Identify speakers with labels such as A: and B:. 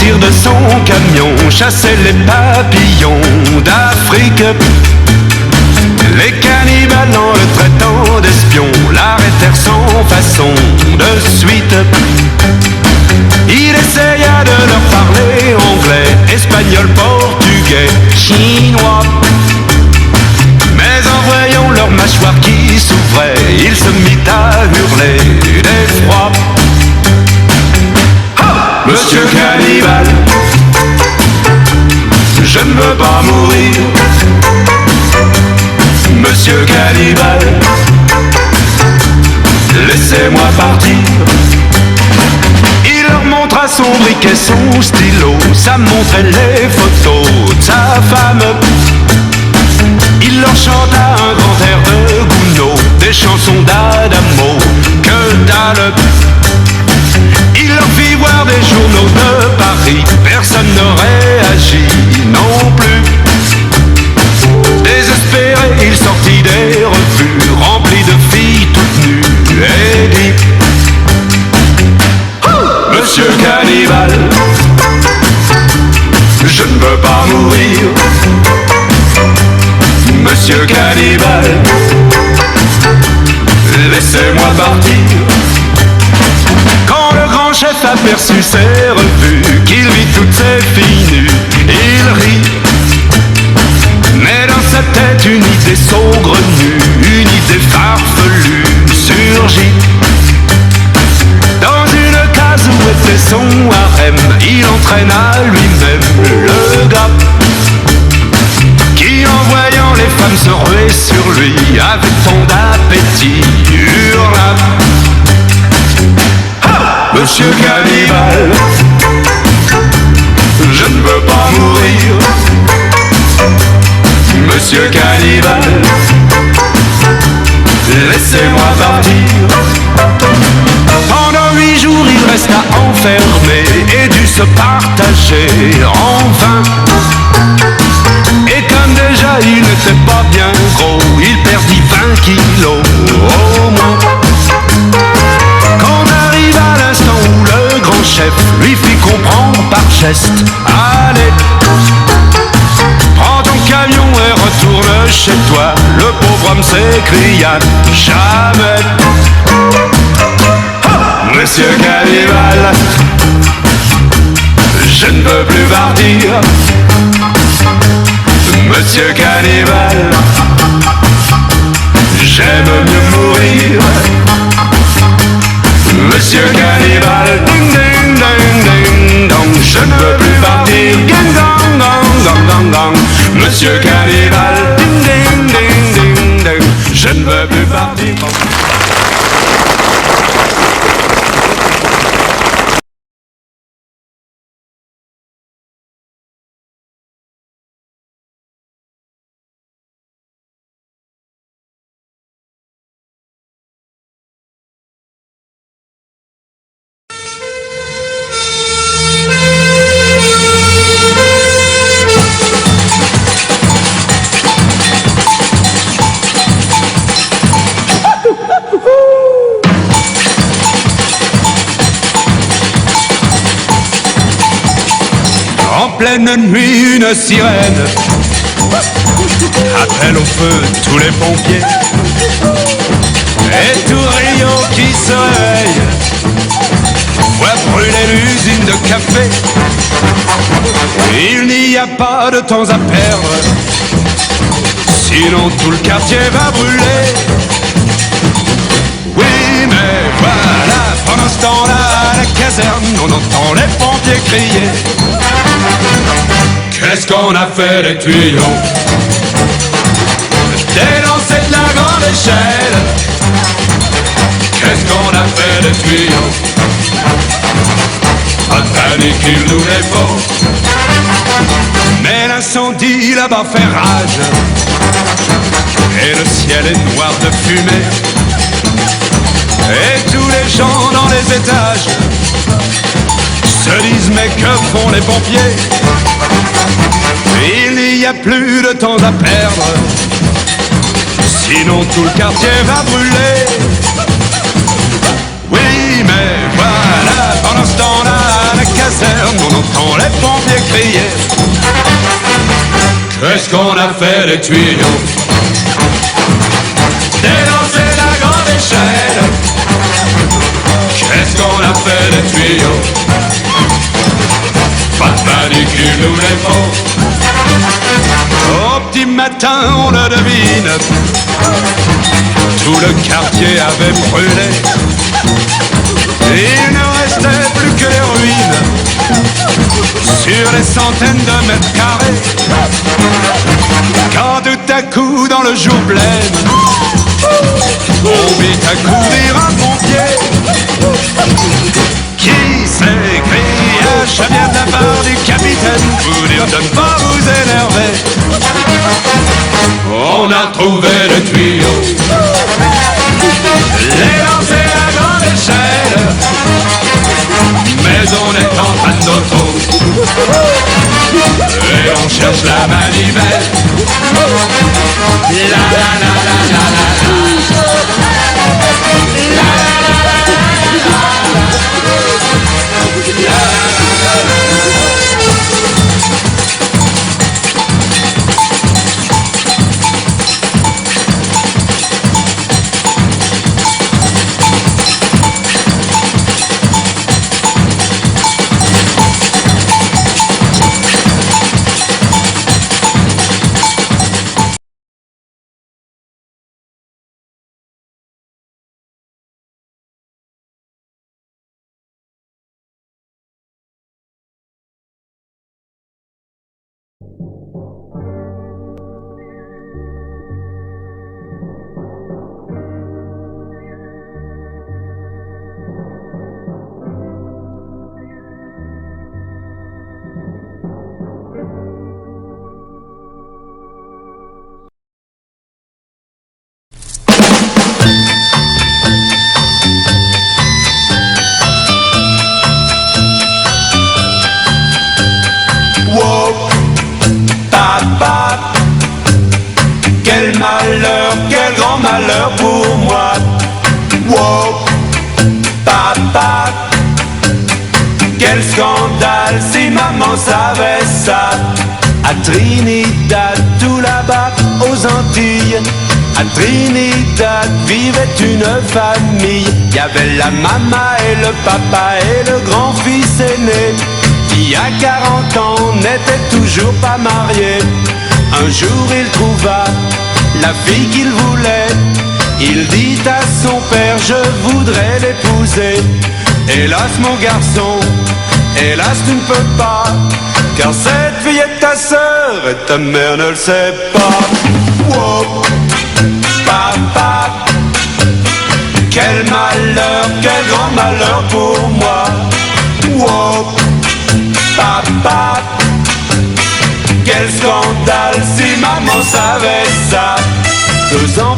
A: sortir de son camion, chasser les papillons d'Afrique. Les cannibales en le traitant d'espion l'arrêtèrent sans façon de suite. Il essaya de leur parler anglais, espagnol, portugais, chinois. Mais en voyant leur mâchoire qui s'ouvrait, il se mit à hurler d'effroi. Monsieur Cannibale, je ne veux pas mourir. Monsieur Cannibale, laissez-moi partir. Il leur montra son briquet, son stylo, ça montrait les photos de sa femme. Il leur chanta un grand air de Gounod, des chansons d'Adamo, que dalle. Il leur fit voir des journaux de Paris, personne n'aurait agi non plus. Désespéré, il sortit des revues remplies de filles toutes nues et dit: Monsieur Cannibale, je ne veux pas mourir. Monsieur Cannibale, laissez-moi partir. Quand le grand chef aperçut ses revues, qu'il vit toutes ces filles nues, il rit. Mais dans sa tête une idée saugrenue, une idée farfelue surgit. Dans une case où était son harem, il entraîna lui-même le gars, qui en voyant les femmes se ruer sur lui, avec tant d'appétit, hurla: Monsieur Cannibale, je ne veux pas mourir. Monsieur Cannibale, laissez-moi partir. Pendant 8 jours il resta enfermé et dut se partager en vain. Et comme déjà il n'était pas bien gros, il perdit 20 kilos au moins. Quand arriva l'instant où le grand chef lui fit comprendre par geste: allez, prends ton camion et retourne chez toi. Le pauvre homme s'écria: jamais. Monsieur Cannibale, je ne veux plus partir. Monsieur Cannibale, j'aime mieux mourir. Monsieur Cannibale, ding ding ding ding dong, je ne veux plus partir. Ding dong dong dong dong dong. Monsieur Cannibale, ding ding ding ding ding, je ne veux plus partir. En pleine nuit, une sirène appelle au feu tous les pompiers. Et tout Rio qui se réveille voit brûler l'usine de café. Il n'y a pas de temps à perdre, sinon tout le quartier va brûler. Oui, mais voilà, pendant ce temps-là, à la caserne, on entend les pompiers crier: qu'est-ce qu'on a fait des tuyaux? Dénoncer de la grande échelle. Qu'est-ce qu'on a fait des tuyaux? Pas de panique, il nous les faut. Mais l'incendie là-bas fait rage, et le ciel est noir de fumée. Et tous les gens dans les étages se disent: mais que font les pompiers? Il n'y a plus de temps à perdre, sinon tout le quartier va brûler. Oui, mais voilà, pendant ce temps-là, à la caserne, on entend les pompiers criaient. Qu'est-ce qu'on a fait des tuyaux? Dénoncer la grande échelle. Qu'est-ce qu'on a fait des tuyaux? Pas de panique, il nous les faut. Au petit matin, on le devine, tout le quartier avait brûlé. Il ne restait plus que les ruines sur des centaines de mètres carrés. Quand tout à coup, dans le jour plein, on vit à courir un pompier qui s'écria, ça vient de la part du capitaine, vous dire de ne pas vous énerver. On a trouvé le tuyau, les lancer à grande échelle, mais on est en panne d'auto et on cherche la manivelle. La la la la la la la quel grand malheur pour moi. Wow, papa, quel scandale si maman savait ça. À Trinidad, tout là-bas aux Antilles, à Trinidad vivait une famille. Il y avait la maman et le papa et le grand-fils aîné, qui à 40 ans n'était toujours pas marié. Un jour il trouva la fille qu'il voulait. Il dit à son père, je voudrais l'épouser. Hélas mon garçon, hélas tu ne peux pas, car cette fille est ta sœur et ta mère ne le sait pas. Wow, papa, quel malheur, quel grand malheur pour moi. Wow, papa, quel scandale si maman savait ça. 2 ans